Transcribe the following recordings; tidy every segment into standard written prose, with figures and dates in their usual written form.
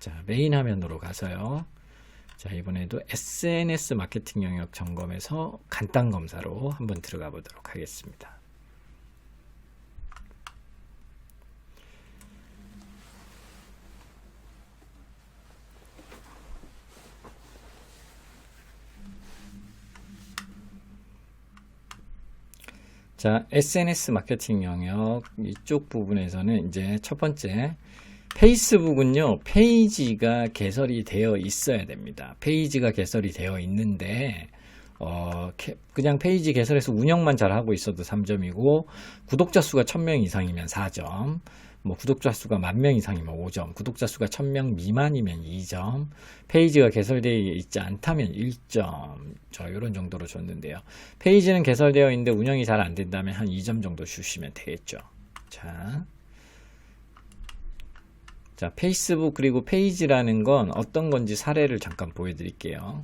자, 메인 화면으로 가서요. 자, 이번에도 SNS 마케팅 영역 점검에서 간단 검사로 한번 들어가 보도록 하겠습니다. 자, SNS 마케팅 영역 이쪽 부분에서는 이제 첫 번째, 페이스북은요, 페이지가 개설이 되어 있어야 됩니다. 페이지가 개설이 되어 있는데, 그냥 페이지 개설해서 운영만 잘하고 있어도 3점이고, 구독자 수가 1000명 이상이면 4점, 뭐 구독자 수가 10,000명 이상이면 5점, 구독자 수가 1000명 미만이면 2점, 페이지가 개설되어 있지 않다면 1점, 이런 정도로 줬는데요. 페이지는 개설되어 있는데 운영이 잘 안 된다면 한 2점 정도 주시면 되겠죠. 자, 페이스북 그리고 페이지라는 건 어떤 건지 사례를 잠깐 보여드릴게요.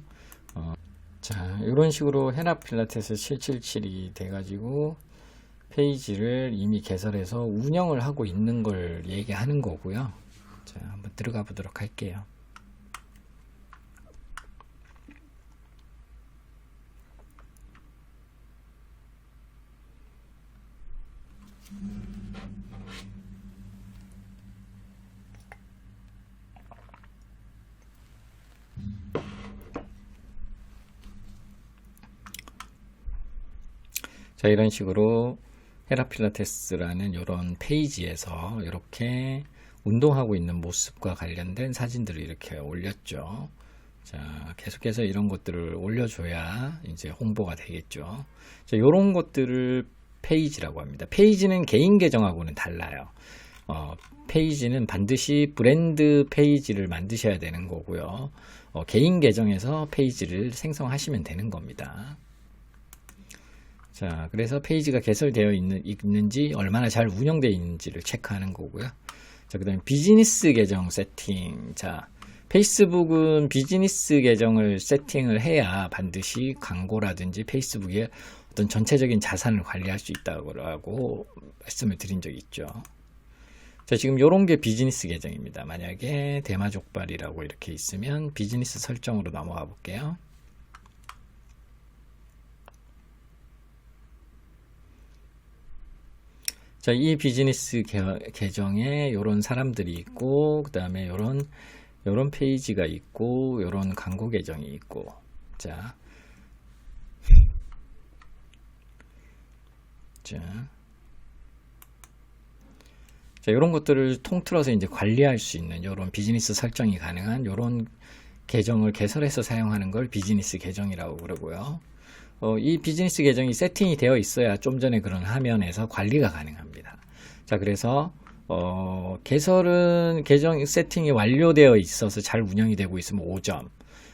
자, 이런 식으로 헤라 필라테스 777이 돼가지고 페이지를 이미 개설해서 운영을 하고 있는 걸 얘기하는 거고요. 자, 한번 들어가 보도록 할게요. 자, 이런 식으로 헤라 필라테스라는 이런 페이지에서 이렇게 운동하고 있는 모습과 관련된 사진들을 이렇게 올렸죠. 자, 계속해서 이런 것들을 올려줘야 이제 홍보가 되겠죠. 자, 이런 것들을 페이지라고 합니다. 페이지는 개인 계정하고는 달라요. 페이지는 반드시 브랜드 페이지를 만드셔야 되는 거고요. 개인 계정에서 페이지를 생성하시면 되는 겁니다. 자, 그래서 페이지가 개설되어 있는지 얼마나 잘 운영되어 있는지를 체크하는 거고요. 자, 그 다음에 비즈니스 계정 세팅. 자, 페이스북은 비즈니스 계정을 세팅을 해야 반드시 광고라든지 페이스북의 어떤 전체적인 자산을 관리할 수 있다고 말씀을 드린 적이 있죠. 자, 지금 이런 게 비즈니스 계정입니다. 만약에 대마족발이라고 이렇게 있으면 비즈니스 설정으로 넘어가 볼게요. 자, 이 비즈니스 계정에 이런 사람들이 있고, 그 다음에 요런 페이지가 있고, 요런 광고 계정이 있고, 자, 요런 것들을 통틀어서 이제 관리할 수 있는 요런 비즈니스 설정이 가능한 요런 계정을 개설해서 사용하는 걸 비즈니스 계정이라고 그러고요. 이 비즈니스 계정이 세팅이 되어 있어야 좀 전에 그런 화면에서 관리가 가능합니다. 자, 그래서 개설은 계정 세팅이 완료되어 있어서 잘 운영이 되고 있으면 5점.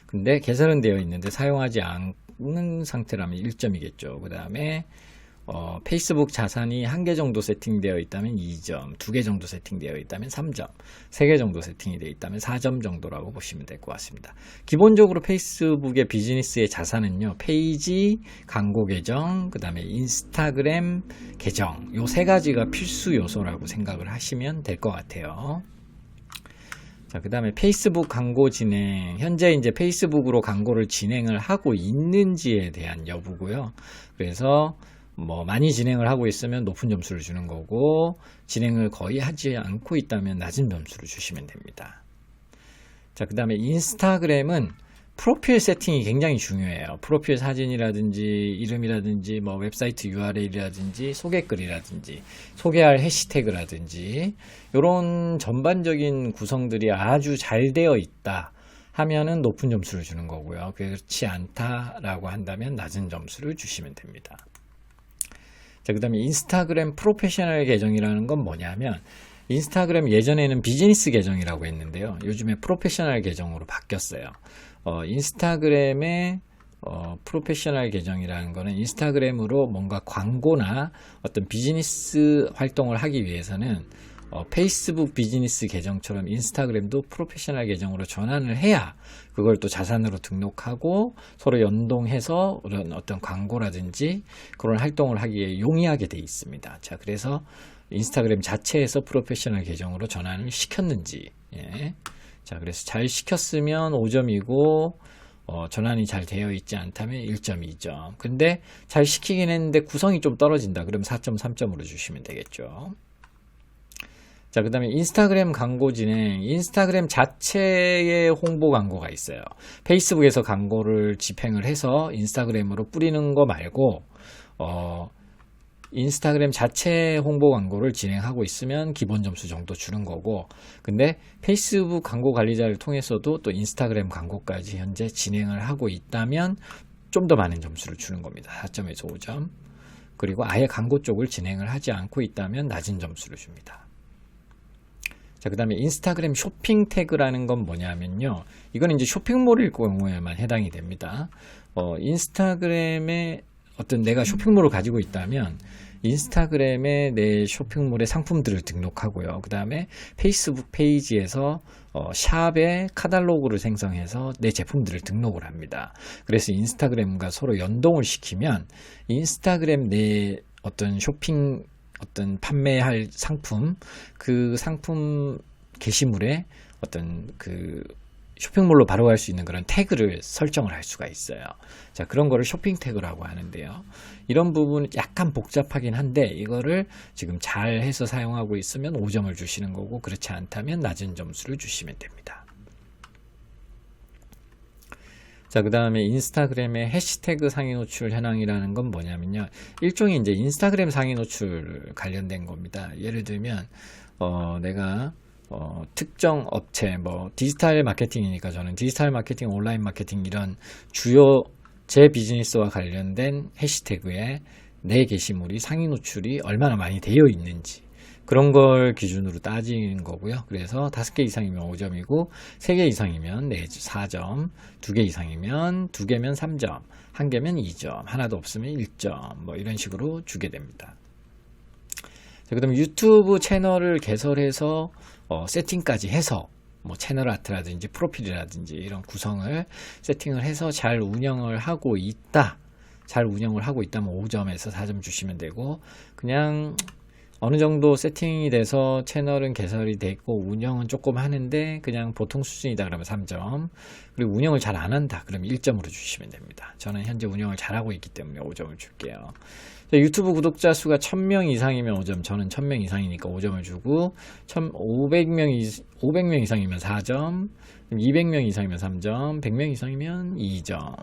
근데 개설은 되어 있는데 사용하지 않는 상태라면 1점이겠죠. 그 다음에 페이스북 자산이 1개 정도 세팅되어 있다면 2점, 2개 정도 세팅되어 있다면 3점, 3개 정도 세팅이 되어 있다면 4점 정도라고 보시면 될 것 같습니다. 기본적으로 페이스북의 비즈니스의 자산은요, 페이지, 광고 계정, 그 다음에 인스타그램 계정, 요 3가지가 필수 요소라고 생각을 하시면 될 것 같아요. 자, 그 다음에 페이스북 광고 진행, 현재 이제 페이스북으로 광고를 진행을 하고 있는지에 대한 여부고요. 그래서 뭐 많이 진행을 하고 있으면 높은 점수를 주는 거고, 진행을 거의 하지 않고 있다면 낮은 점수를 주시면 됩니다. 자, 그 다음에 인스타그램은 프로필 세팅이 굉장히 중요해요. 프로필 사진이라든지 이름이라든지 뭐 웹사이트 URL이라든지 소개글이라든지 소개할 해시태그라든지 이런 전반적인 구성들이 아주 잘 되어 있다 하면은 높은 점수를 주는 거고요. 그렇지 않다라고 한다면 낮은 점수를 주시면 됩니다. 자, 그 다음에 인스타그램 프로페셔널 계정이라는 건 뭐냐면, 인스타그램 예전에는 비즈니스 계정이라고 했는데요. 요즘에 프로페셔널 계정으로 바뀌었어요. 인스타그램의 프로페셔널 계정이라는 거는 인스타그램으로 뭔가 광고나 어떤 비즈니스 활동을 하기 위해서는 페이스북 비즈니스 계정처럼 인스타그램도 프로페셔널 계정으로 전환을 해야 그걸 또 자산으로 등록하고 서로 연동해서 그런 어떤 광고라든지 그런 활동을 하기에 용이하게 돼 있습니다. 자, 그래서 인스타그램 자체에서 프로페셔널 계정으로 전환을 시켰는지, 예. 자, 그래서 잘 시켰으면 5점이고, 전환이 잘 되어 있지 않다면 1.2점. 근데 잘 시키긴 했는데 구성이 좀 떨어진다. 그럼 4.3점으로 주시면 되겠죠. 자, 그 다음에 인스타그램 광고 진행. 인스타그램 자체의 홍보 광고가 있어요. 페이스북에서 광고를 집행을 해서 인스타그램으로 뿌리는 거 말고, 인스타그램 자체 홍보 광고를 진행하고 있으면 기본 점수 정도 주는 거고, 근데 페이스북 광고 관리자를 통해서도 또 인스타그램 광고까지 현재 진행을 하고 있다면 좀 더 많은 점수를 주는 겁니다. 4점에서 5점. 그리고 아예 광고 쪽을 진행을 하지 않고 있다면 낮은 점수를 줍니다. 자, 그 다음에 인스타그램 쇼핑 태그라는 건 뭐냐면요. 이거는 이제 쇼핑몰일 경우에만 해당이 됩니다. 인스타그램에 어떤 내가 쇼핑몰을 가지고 있다면 인스타그램에 내 쇼핑몰의 상품들을 등록하고요. 그 다음에 페이스북 페이지에서 샵에 카탈로그를 생성해서 내 제품들을 등록을 합니다. 그래서 인스타그램과 서로 연동을 시키면 인스타그램 내 어떤 쇼핑 어떤 판매할 상품, 그 상품 게시물에 어떤 그 쇼핑몰로 바로 갈 수 있는 그런 태그를 설정을 할 수가 있어요. 자, 그런 거를 쇼핑 태그라고 하는데요. 이런 부분은 약간 복잡하긴 한데 이거를 지금 잘 해서 사용하고 있으면 5점을 주시는 거고, 그렇지 않다면 낮은 점수를 주시면 됩니다. 자, 그 다음에 인스타그램의 해시태그 상위 노출 현황이라는 건 뭐냐면요. 일종의 이제 인스타그램 상위 노출 관련된 겁니다. 예를 들면, 내가, 특정 업체, 뭐, 디지털 마케팅이니까 저는 디지털 마케팅, 온라인 마케팅 이런 주요 제 비즈니스와 관련된 해시태그에 내 게시물이 상위 노출이 얼마나 많이 되어 있는지, 그런 걸 기준으로 따지는 거고요. 그래서 5개 이상이면 5점이고 3개 이상이면 4점, 2개 이상이면 2개면 3점, 1개면 2점, 하나도 없으면 1점, 뭐 이런 식으로 주게 됩니다. 자, 그다음 유튜브 채널을 개설해서 세팅까지 해서 뭐 채널 아트라든지 프로필이라든지 이런 구성을 세팅을 해서 잘 운영을 하고 있다. 잘 운영을 하고 있다면 5점에서 4점 주시면 되고, 그냥 어느 정도 세팅이 돼서 채널은 개설이 돼 있고 운영은 조금 하는데 그냥 보통 수준이다 그러면 3점, 그리고 운영을 잘 안 한다 그러면 1점으로 주시면 됩니다. 저는 현재 운영을 잘하고 있기 때문에 5점을 줄게요. 유튜브 구독자 수가 1000명 이상이면 5점, 저는 1000명 이상이니까 5점을 주고, 500명 이상이면 4점, 200명 이상이면 3점, 100명 이상이면 2점.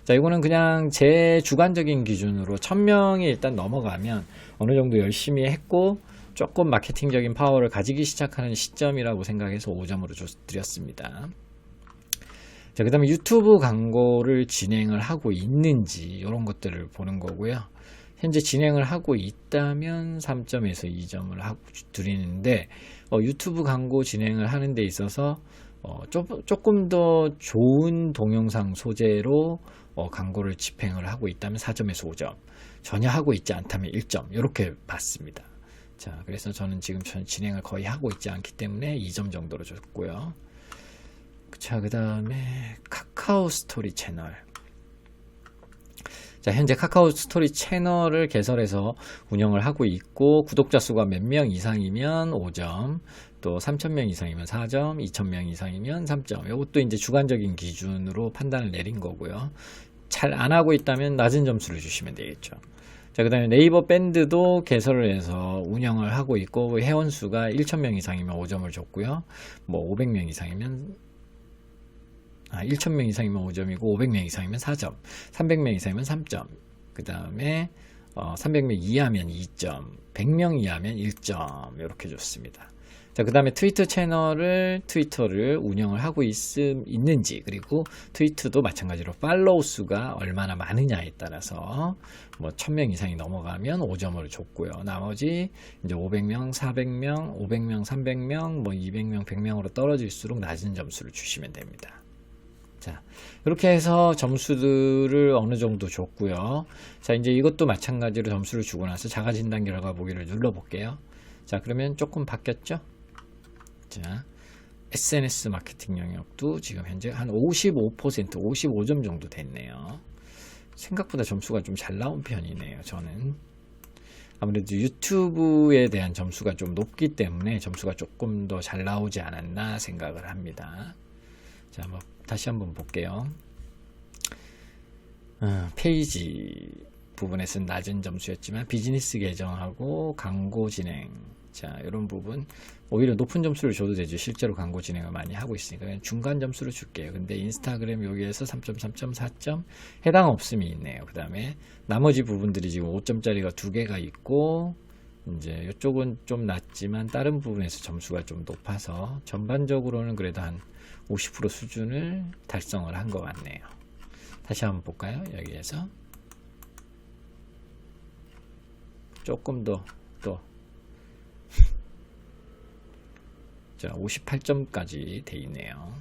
자, 이거는 그냥 제 주관적인 기준으로 1000명이 일단 넘어가면 어느 정도 열심히 했고 조금 마케팅적인 파워를 가지기 시작하는 시점이라고 생각해서 5점으로 드렸습니다. 자, 그 다음에 유튜브 광고를 진행을 하고 있는지 이런 것들을 보는 거고요. 현재 진행을 하고 있다면 3점에서 2점을 하고 드리는데, 유튜브 광고 진행을 하는 데 있어서 조금 더 좋은 동영상 소재로 광고를 집행을 하고 있다면 4점에서 5점, 전혀 하고 있지 않다면 1점, 이렇게 봤습니다. 자, 그래서 저는 지금 진행을 거의 하고 있지 않기 때문에 2점 정도로 줬고요. 자, 그 다음에 카카오 스토리 채널. 자, 현재 카카오 스토리 채널을 개설해서 운영을 하고 있고, 구독자 수가 몇 명 이상이면 5점, 또 3000명 이상이면 4점, 2000명 이상이면 3점. 이것도 이제 주관적인 기준으로 판단을 내린 거고요. 잘 안 하고 있다면 낮은 점수를 주시면 되겠죠. 자, 그 다음에 네이버 밴드도 개설을 해서 운영을 하고 있고, 회원 수가 1000명 이상이면 5점을 줬고요. 뭐 500명 이상이면 1000명 이상이면 5점이고 500명 이상이면 4점, 300명 이상이면 3점, 그 다음에 300명 이하면 2점, 100명 이하면 1점, 이렇게 줬습니다. 자, 그 다음에 트위터를 운영을 하고 있는지, 그리고 트위터도 마찬가지로 팔로우 수가 얼마나 많으냐에 따라서 뭐 1000명 이상이 넘어가면 5점을 줬고요. 나머지 이제 500명, 400명, 500명, 300명, 뭐 200명, 100명으로 떨어질수록 낮은 점수를 주시면 됩니다. 자, 이렇게 해서 점수들을 어느 정도 줬고요. 자, 이제 이것도 마찬가지로 점수를 주고 나서 자가진단 결과 보기를 눌러볼게요. 자, 그러면 조금 바뀌었죠? 자, SNS 마케팅 영역도 지금 현재 한 55%, 55점 정도 됐네요. 생각보다 점수가 좀 잘 나온 편이네요, 저는. 아무래도 유튜브에 대한 점수가 좀 높기 때문에 점수가 조금 더 잘 나오지 않았나 생각을 합니다. 자, 뭐 다시 한번 볼게요. 페이지 부분에서는 낮은 점수였지만 비즈니스 계정하고 광고 진행, 자 이런 부분 오히려 높은 점수를 줘도 되죠. 실제로 광고 진행을 많이 하고 있으니까 그냥 중간 점수를 줄게요. 근데 인스타그램 여기에서 3점, 3점, 4점 해당 없음이 있네요. 그 다음에 나머지 부분들이 지금 5점짜리가 2개가 있고 이제 이쪽은 좀 낮지만 다른 부분에서 점수가 좀 높아서 전반적으로는 그래도 한 50% 수준을 달성을 한 것 같네요. 다시 한번 볼까요? 여기에서 조금 더 자, 58점까지 돼 있네요.